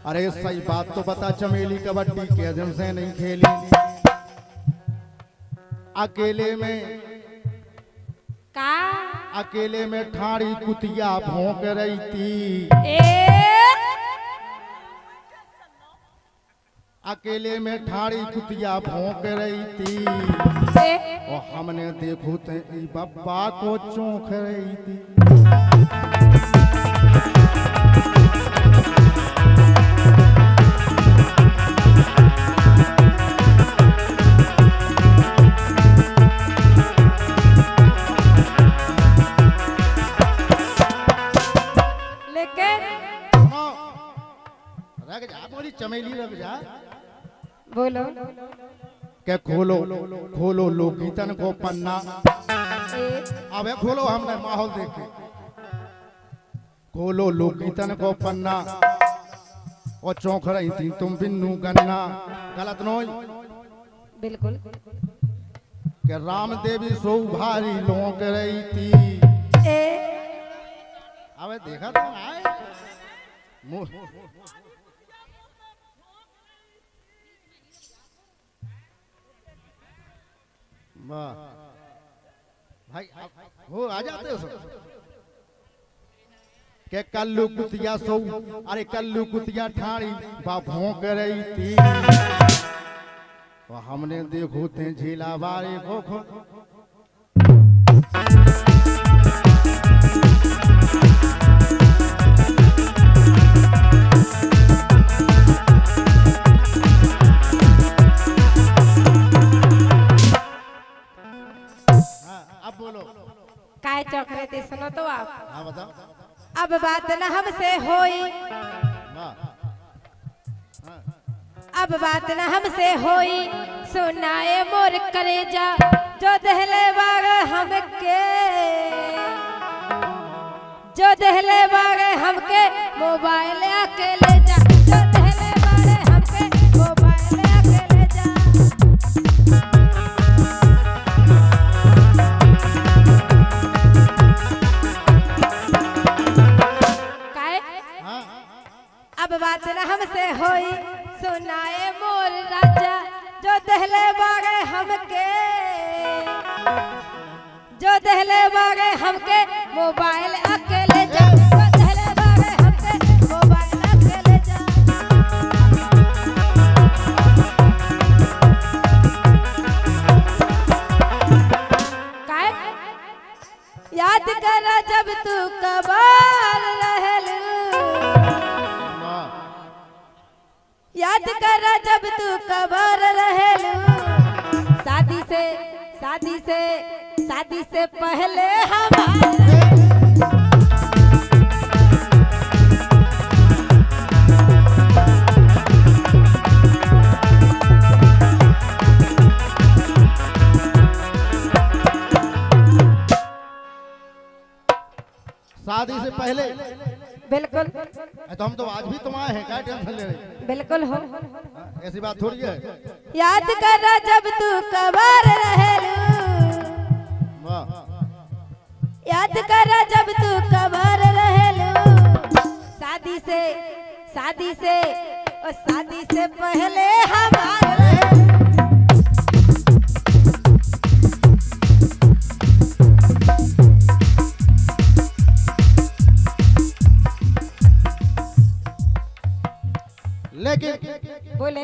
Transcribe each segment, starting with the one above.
अरे सही बात तो बता, चमेली कबड्डी के दिन से नहीं खेली, अकेले में का अकेले में ठाड़ी कुतिया भौंक रही थी, अकेले में ठाड़ी कुतिया भौंक रही थी, और हमने देखो ते ई बब्बा को चौंक रही थी। रख जा बोली चमेली, रख जा बोलो के खोलो खोलो लोकगीतन को पन्ना, अबे खोलो, हमने माहौल देखे, खोलो लोकगीतन को पन्ना, और चौंक रही थी तुम बिन्नू गन्ना। गलत नोई बिल्कुल के राम देवी सो भारी लोक रही थी। अबे देखा तो आए वाह भाई, वो आ जाते हो सब के कल्लू कुतिया सो, अरे कल्लू कुतिया ठाणी बा भौंक रही थी, और हमने देखो थे झीला बारे खोखो। अब बोलो काय चौक रहे थे, सुनो तो आप। हाँ बताओ। अब बात न हमसे होई, अब बात न हमसे होई, सुनाए मोर करेजा जो दहले बाग हमके, जो दहले बाग हमके मोबाइल अकेले जा, जो दहले बाग हमके मोबाइल अकेले जा। अब बात न हमसे होई, सुनाए मोर राजा जो दहले बागे हमके, जो दहले बागे हमके मोबाइल अकेले जा, जो दहले बागे हमके मोबाइल अकेले जा। काय याद कर जब तू कबार रहलू, याद कर जब तू कबर रहेलू, शादी से पहले हमारे। शादी से पहले बिल्कुल, तो हम तो आज भी तुम आए हैं, क्या टेंशन ले रहे? बिल्कुल हो, ऐसी बात थोड़ी है। याद कर जब तू कबर रहेलू, याद कर जब तू कबर रहेलू, शादी से पहले हमारे। लेकिन बोले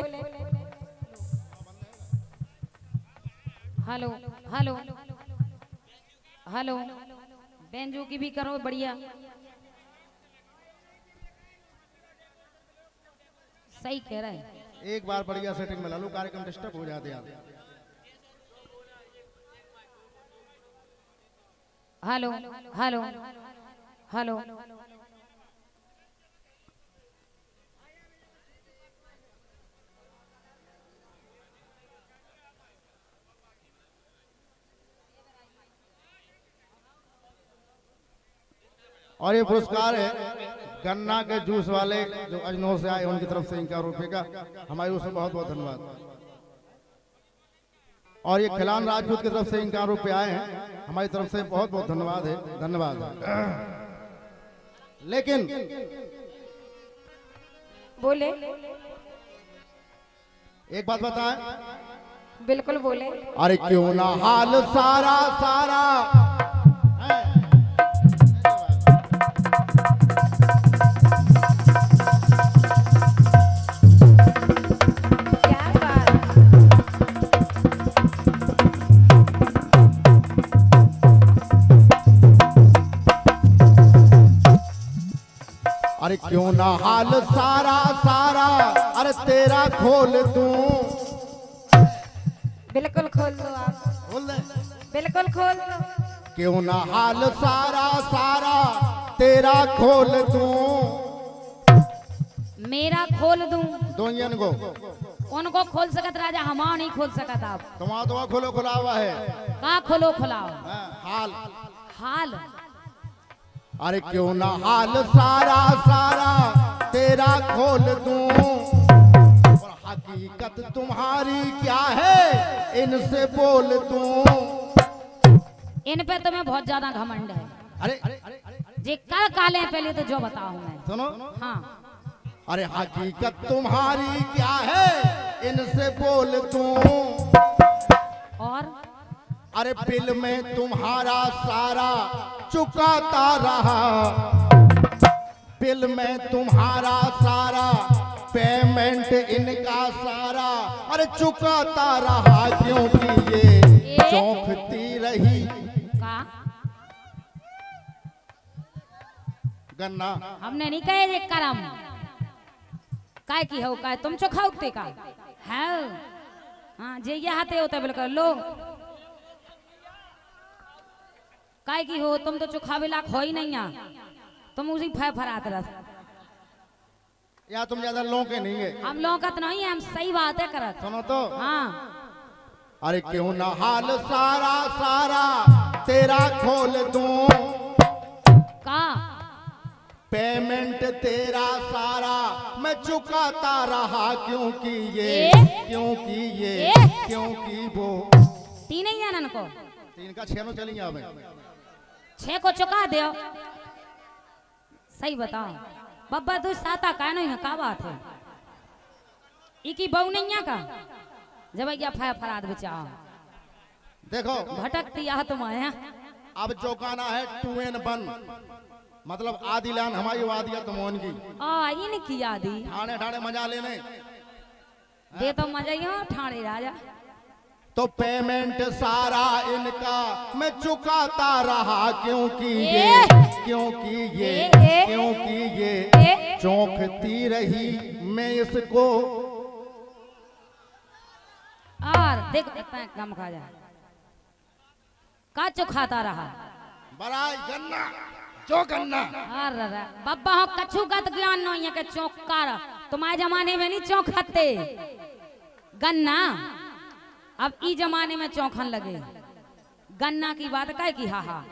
हेलो हेलो हेलो, बेंजो की भी करो बढ़िया, सही कह रहा है। एक बार बढ़िया सेटिंग में ला लो, कार्यक्रम डिस्टर्ब हो जाते हैं। हेलो हेलो हेलो, और ये पुरस्कार है गन्ना के जूस वाले जो अजनौर से आए, उनकी तरफ से इनका रुपये का हमारी ओर से बहुत बहुत धन्यवाद। और ये खिलान राजपूत की तरफ से इनका रुपये आए हैं, हमारी तरफ से बहुत बहुत धन्यवाद है, धन्यवाद। लेकिन बोले, एक बात बताएं, बिल्कुल बोले। अरे क्यों ना हाल सारा सारा हैं? क्या बात। अरे क्यों ना हाल सारा सारा, अरे तेरा खोल दूं। बिल्कुल खोल दो आप, बोल दे। बिल्कुल खोल दो। क्यों ना हाल सारा सारा तेरा खोल दूं। मेरा खोल दूं, दोयन को उनको खोल सकत राजा, हमारा नहीं खोल सकत आप। तुम्हारा तो खोलो खुला हुआ है। का खोलो खुलाओ। हैं, हाल। हाल। अरे क्यों ना हाल सारा सारा तेरा खोल दूं। और हकीकत तुम्हारी क्या है इनसे बोल दूं। इन पे तुम्हें बहुत ज्यादा घमंड है। अरे जे कर काले पहले तो जो बताओ मैं। सुनो, हाँ, अरे हकीकत तुम्हारी क्या है इनसे बोल दूं। और अरे बिल में तुम्हारा सारा चुकाता रहा। बिल में तुम्हारा सारा पेमेंट इनका सारा, अरे चुकाता रहा क्योंकि ये चौंकती रही। का गन्ना हमने नहीं कहे ये करम काय की हो, काय तुम चुखाओते का है। हाँ, जे ये हाथे होता बिल्कुल लो काय की हो, तुम तो चुखावे लाख हो ही नहीं यहाँ, तुम उसी फरात रह। या तुम ज्यादा लौके नहीं है। हम लौकत नहीं है, हम सही बातें करत। सुनो तो, हाँ, अरे क्यों ना हाल सारा सारा तेरा खोल दूं। का पेमेंट तेरा सारा मैं चुकाता रहा क्योंकि ये क्योंकि वो। तीन ही जानन को, तीन का छह चली जावे। 6 को चुका दो। सही बताओ बब्बा, तू साता का नहीं है, का बात है। इकी बहू नहीं है का जब गया फराद बचाओ। देखो भटकती यह तुम आया। अब जो गाना है 2 in 1, मतलब आधी लान हमारी वादिया तुम की आ इनकी आदि ठाणे ठाणे मजा लेने दे तो मजा ही हो ठाणे राजा। तो पेमेंट सारा इनका मैं चुकाता रहा क्योंकि ये चौंकती रही मैं इसको। और देख इतना कम खा जा का चुखाता रहा। बराई गन्ना जो गन्ना। अरे बब्बा हो कछु गत ज्ञान नहीं है के चौकार तुम्हारे जमाने में नहीं चौंकते गन्ना, अब ई जमाने में चौंकन लगे। गन्ना की बात काय की। हा हा,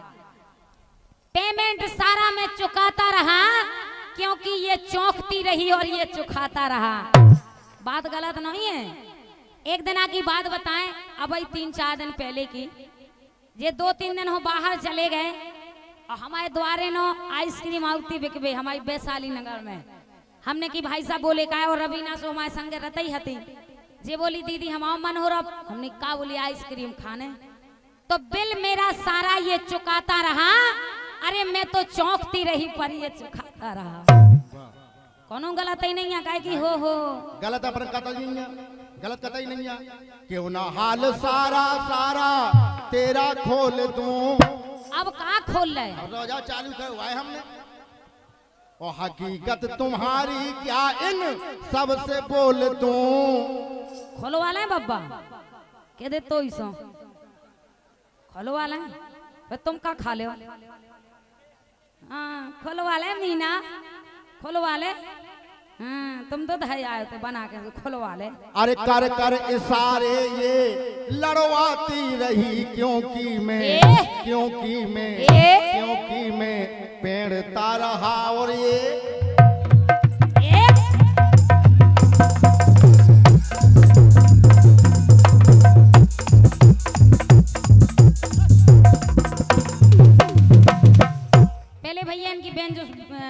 पेमेंट सारा में चुकाता रहा क्योंकि ये चौंकती रही और ये चुकाता रहा। बात गलत नहीं है। एक दिन की बात बताएं, अब 3-4 दिन पहले की, ये 2-3 दिन हो बाहर चले गए और हमारे द्वारे नो आइसक्रीम आउती बिकबे हमारी वैशाली नगर में। हमने की भाई साहब बोले का और रवीना सो हमारे संगे रहती हती। जे बोली दीदी हमारा मन हो रहा, हमने का बोली आइसक्रीम खाने। तो बिल मेरा सारा ये चुकाता रहा। अरे मैं तो चौंकती रही पर ये चुकाता रहा। कोनो गलत ही नहीं है काय की हो गलत अपन कतई नहीं है, गलत कतई नहीं है। क्यों ना हाल सारा सारा तेरा खोल दूं। अब कहाँ खोल रहे रोजा चालू कर हुआ है हमने। और हकीकत तुम्हारी क्या इन सबसे बोल दूं। खोलवा ले बब्बा कह दे तो सो खोलवा ले। तुम का खा ले। हाँ खोलवा ले मीना, खोलवा ले। हाँ तुम तो दही आए थे बना के, खोलवा ले। अरे कर कर इशारे ये लड़वाती रही क्योंकि मैं पेड़ता रहा। और ये पहले भैया इनकी बहन जो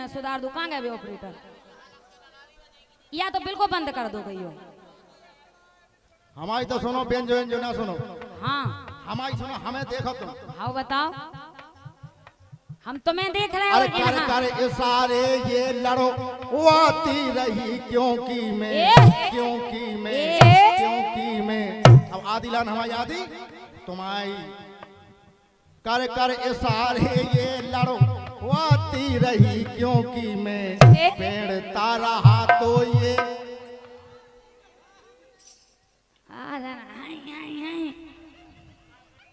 सुधार दो, कहाँ गए ऑपरेटर। या तो बिल्कुल बंद कर दो गई हो। हमारी तो सुनो, बेंजो बेंजो ना सुनो। हाँ हमारी सुनो, हमें देखो तुम। हाँ बताओ, हम तुम्हें देख रहे अरे हो। कर कर इशारे ये लड़ो वो आती रही क्योंकि मैं, क्योंकि मैं, क्योंकि मैं। अब आदिलान हमारी आदि तुम्हारी। कर कर इशारे ये लड़ो वो आती रही क्योंकि मैं पेड़ता रहा तो ये।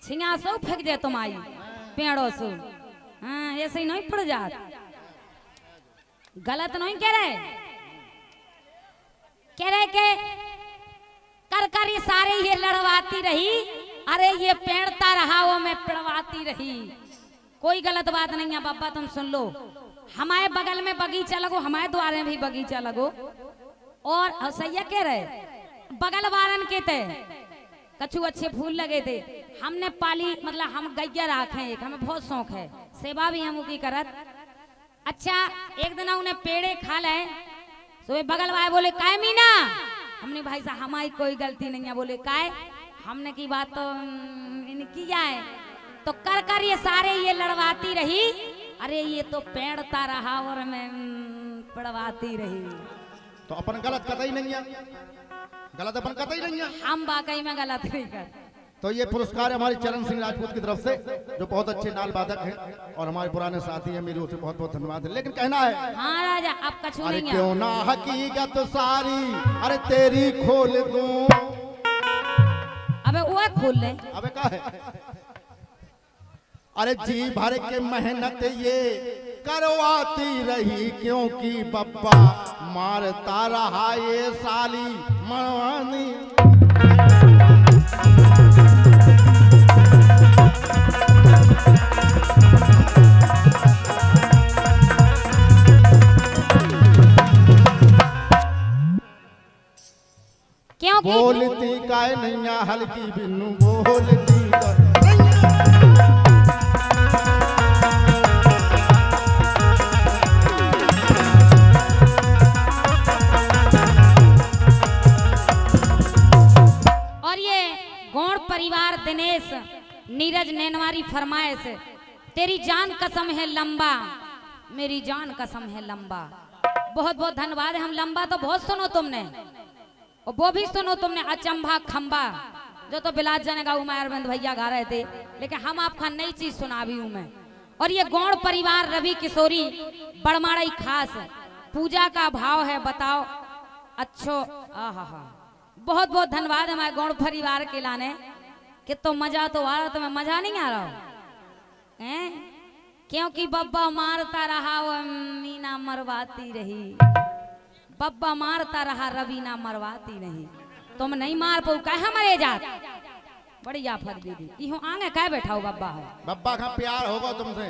छिया सो फेंक दे तुम्हारी पेड़ों से। हाँ ऐसे ही नहीं पड़ जात, गलत नहीं कह रहे के कर कर ये सारे ये लड़वाती रही, अरे ये पेड़ता रहा वो मैं पिड़वाती रही। कोई गलत बात नहीं है बाबा, तुम सुन लो। हमारे बगल में बगीचा लगो, हमारे द्वारे में भी बगीचा लगो। और सैया कह रहे बगल वारन के थे कछु अच्छे फूल लगे थे, हमने पाली, मतलब हम गैया रखे एक, हमें बहुत शौक है, सेवा भी हम की करत। अच्छा एक दिन उन्हें पेड़े खा ले, तो बगल वाले बोले काय मीना, हमने भाई साहब हमारी कोई गलती नहीं है। बोले काय, हमने की बात तो किया है। तो कर कर ये सारे ये लड़वाती रही, अरे ये तो पेड़ता रहा और मैं पड़वाती रही। तो अपन गलत कतई नहीं है, गलत अपन कतई नहीं है। हम वाकई में गलत नहीं कर। तो ये पुरस्कार है हमारे चरण सिंह राजपूत की तरफ से, जो बहुत अच्छे नाल वादक हैं और हमारे पुराने साथी हैं, मेरी ओर से बहुत बहुत धन्यवाद है। लेकिन कहना है हाँ राजा आप कछु अरे नहीं क्यों ना हकीकत सारी अरे तेरी खोल दूं। अबे वो खोल ले। अबे का है, अरे जी भर के मेहनत ये करवाती रही क्योंकि बब्बा मारता रहा ये साली मनवानी। बोलती काय नैया हल्की बिन्नू बोलती और ये गौड़ परिवार दिनेश नीरज नैनवारी फरमाइश, तेरी जान कसम है लंबा, मेरी जान कसम है लंबा। बहुत बहुत धन्यवाद है। हम लंबा तो बहुत सुनो तुमने, और वो भी सुनो तुमने अचंभा खंबा, जो तो बिलाज जाने का उमा अरविंद भैया गा रहे थे, लेकिन हम आपका नई चीज सुना भी हूं मैं। और ये गौड़ परिवार रवि किशोरी बड़माड़ई खास, पूजा का भाव है बताओ अच्छो। आहा बहुत बहुत धन्यवाद हमारे गौड़ परिवार के लाने, कि तो मजा तो आ रहा, तुम्हें मजा नहीं आ रहा है? क्योंकि बब्बा मारता रहा वो मीना मरवाती रही, बब्बा मारता रहा रवीना मरवाती नहीं। तुम नहीं मार पाऊ कहा मरे जात। बड़ी आफत दीदी इहो आगे कह बैठा हो बब्बा हो। बब्बा का प्यार होगा तुमसे,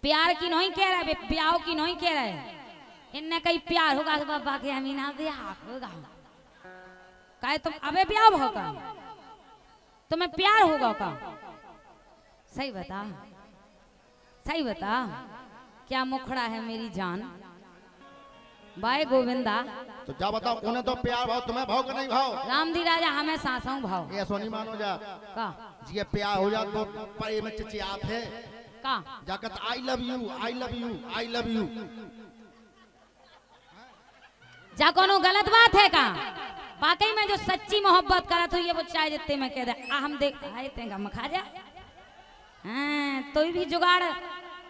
प्यार की नहीं कह रहे, ब्याह की नहीं कह रहे। इनने कहीं प्यार होगा तो बब्बा के अमीना ब्याह होगा। कहे तुम अबे ब्याह होगा, तुम्हें प्यार होगा का? सही बता, सही बता, क्या मुखड़ा है मेरी जान बाय गोविंदा। तो जा बताओ, उन्हें तो प्यार भाव, तुम्हें भाव का नहीं भाव। रामदी राजा हमें सांसों भाव ये सोनी मानो जा का जी प्यार हो जा तो परे में चिचियात है का जाकत I love you, I love you, I love you. जा कोनो गलत बात है का? वाकई में जो सच्ची मोहब्बत करा तो ये वो चाहे जितने में कह दे आ हम देख आए तेगा मखा जा। हाँ तो भी जुगाड़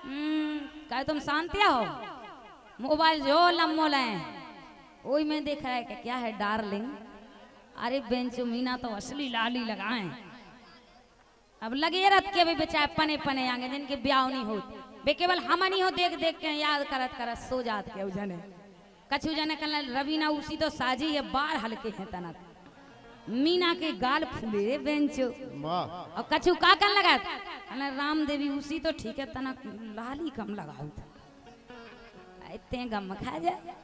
कहे तुम शांतिया हो। मोबाइल जो लम्बो लाए वही में देख रहा है कि क्या है डार्लिंग। अरे बेंचो मीना तो असली लाली लगाए। अब लगे रत के भी बेचारे पने पने आगे जिनके ब्याह नहीं हो, बे केवल हम नहीं हो देख देख के याद करत करत सो जात के जने कछु जने कल रवीना उसी तो साजी है बार हल्के हैं तनक मीना के गाल फूले रे बेंचो। और कछु का कन लगा राम देवी उसी तो ठीक है तनक लाली कम लगाओ इतने गम खा जाए।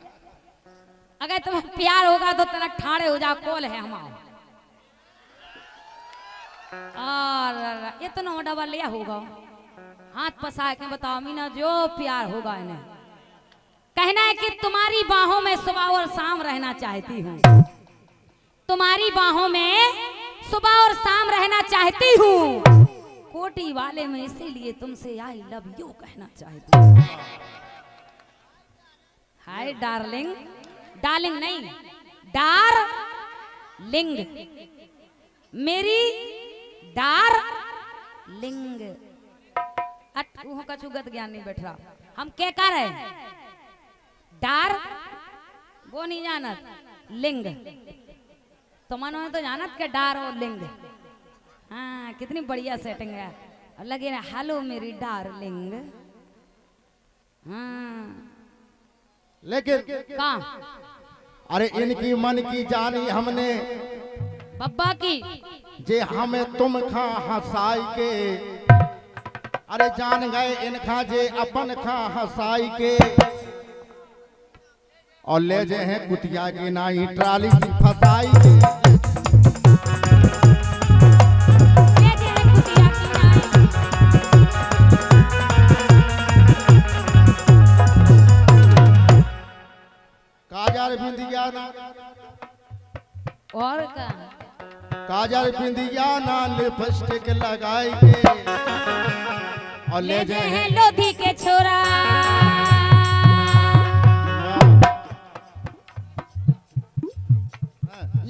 अगर तुम्हें प्यार होगा तो तनक ठाड़े हो जा कॉल है हमारा। और इतना डबल लिया होगा हाथ पसा के बताओ मीना जो प्यार होगा इन्हें कहना है कि तुम्हारी बाहों में सुबह और शाम रहना चाहती हूँ, तुम्हारी बाहों में सुबह और शाम रहना चाहती हूँ, कोटी वाले में इसीलिए तुमसे आई लव यू कहना चाहती हूँ। हाय डार्लिंग, डार्लिंग नहीं डार्लिंग, मेरी डार्लिंग। अटूह का चुगत ज्ञान नहीं बैठ रहा। हम क्या कर रहे हैं? डार वो नहीं जानत, लिंग तो मनो तो जानत के डार और लिंग। हाँ कितनी बढ़िया सेटिंग है। और लगे ना हेलो मेरी डार्लिंग। हाँ लेकिन कहाँ? अरे इनकी मन की जानी हमने बब्बा की, जे हमें तुम खा हंसाई के। अरे जान गए इनखा जे अपन खा हंसाई के। और ले जे हैं कुतिया की नाई ट्राली की फसाई के। ले जे हैं कुतिया की नाई। काजल बिंदिया ना और का काजल बिंदिया ना लिपस्टिक लगाई के। और ले जे हैं लोधी के छोरा।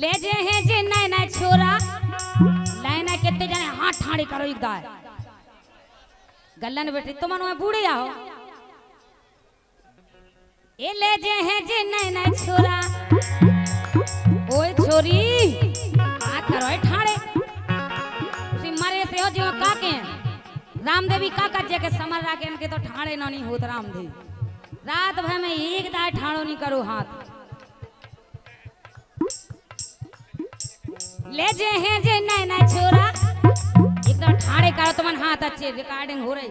ले जे हैं जे नैना छोरा। नैना कितने जाने हाथ ठाड़ी करो एकदा गल्लन बेटी तुम मनो बूढ़े आओ। ए ले जे हैं जे नैना छोरा। ओए छोरी हाथ करो ठाड़े उसी मरे से हो जो काके रामदेवी काका जे के समर राके इनके तो ठाड़े ना नहीं होत रामदेव। रात भर में एक दाय ठाड़ो नहीं करो हाथ। ले जे हैं जे नैना छोरा। एकदम ठाड़े करो तुमन हाथ अच्छे रिकॉर्डिंग हो रही।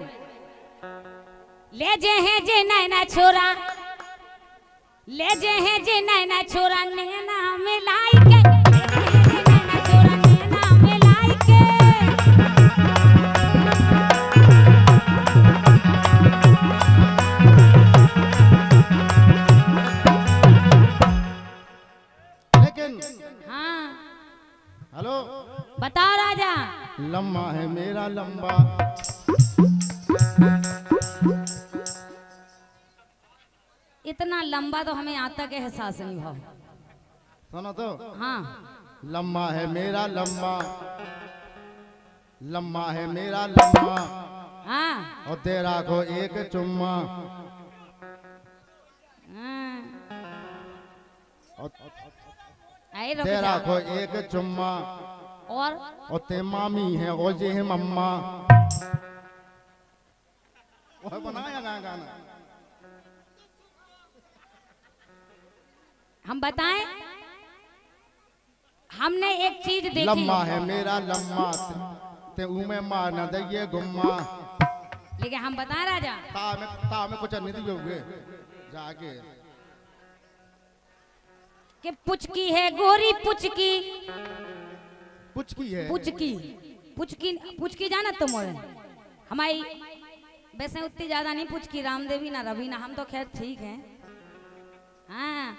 ले जे हैं जे नैना छोरा। ले जे हैं जे नैना छोरा नैना मिलाई के। नैना छोरा नैना मिलाई के। लेकिन हाँ हेलो बताओ राजा। लम्बा है मेरा लंबा। इतना लंबा तो हमें यहाँ तक एहसास नहीं हुआ। सुनो तो हाँ लम्बा है मेरा लंबा। लम्बा है मेरा लंबा। हाँ और तेरा को एक चुम्मा। हाँ और आई रुक तेरा जाओ। को एक चुम्मा। और ते मामी है और जे है मम्मा। वो बनाया ना गाना। हम बताएं हमने एक चीज देखी। लम्बा है मेरा लम्बा। ते उमे मार न दइए गुम्मा। लेकिन हम बताएं राजा ता में कुछ नहीं दियोगे जाके। कि पुचकी है गोरी पुचकी। पुचकी है पुचकी पुचकी पुचकी जाना तुम हमारी वैसे उतनी ज्यादा नहीं पुचकी रामदेवी ना रवि ना हम तो खैर ठीक हैं। हाँ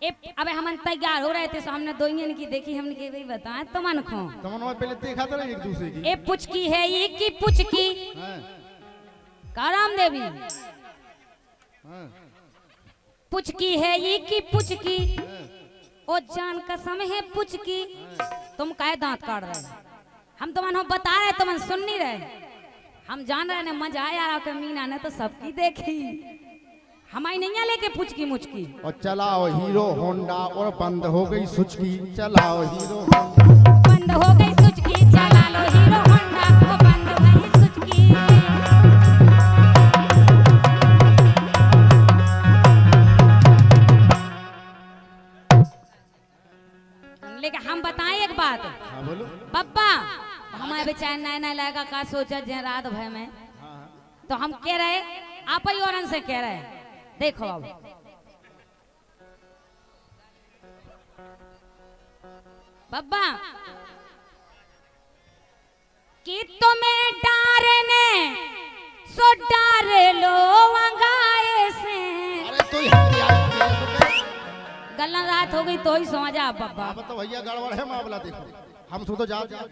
अबे हम तैयार हो रहे थे तो हमने दो की देखी हमने के भाई बताएं तो मन खो तुमने पहले देखा था एक दूसरे की। ए पुचकी है ये की पुचकी का रामदेवी। पुचकी है ये की पुचकी। ओ जान कसम है पुचकी। तुम काहे दांत काट रहे हो? हम तुम्हें बता रहे तुम सुन नहीं रहे। हम जान रहे ना मजा आया रहा मीना ने तो सबकी देखी। हमारी नहीं लेके पुचकी मुचकी। और चलाओ हीरो होंडा और बंद हो गई सुचकी। चलाओ हीरो होंडा बंद हो गई सुचकी। चला लो हीरो होंडा वो बंद हो गई सुचकी। लेकिन हम बताएं एक बात। हाँ बोलो। पप्पा हमारे बेचारे नया नया लगा का सोचा जे रात भर में तो हम कह रहे आप ही और से कह रहे देखो अब बब्बा कि तुम्हें डारने सो डार लो अंगाए से। अरे तो गलन रात हो गई तो ही सो जा बाबा। अब तो भैया गड़बड़ है मामला, देखो हम तो जा जाओ।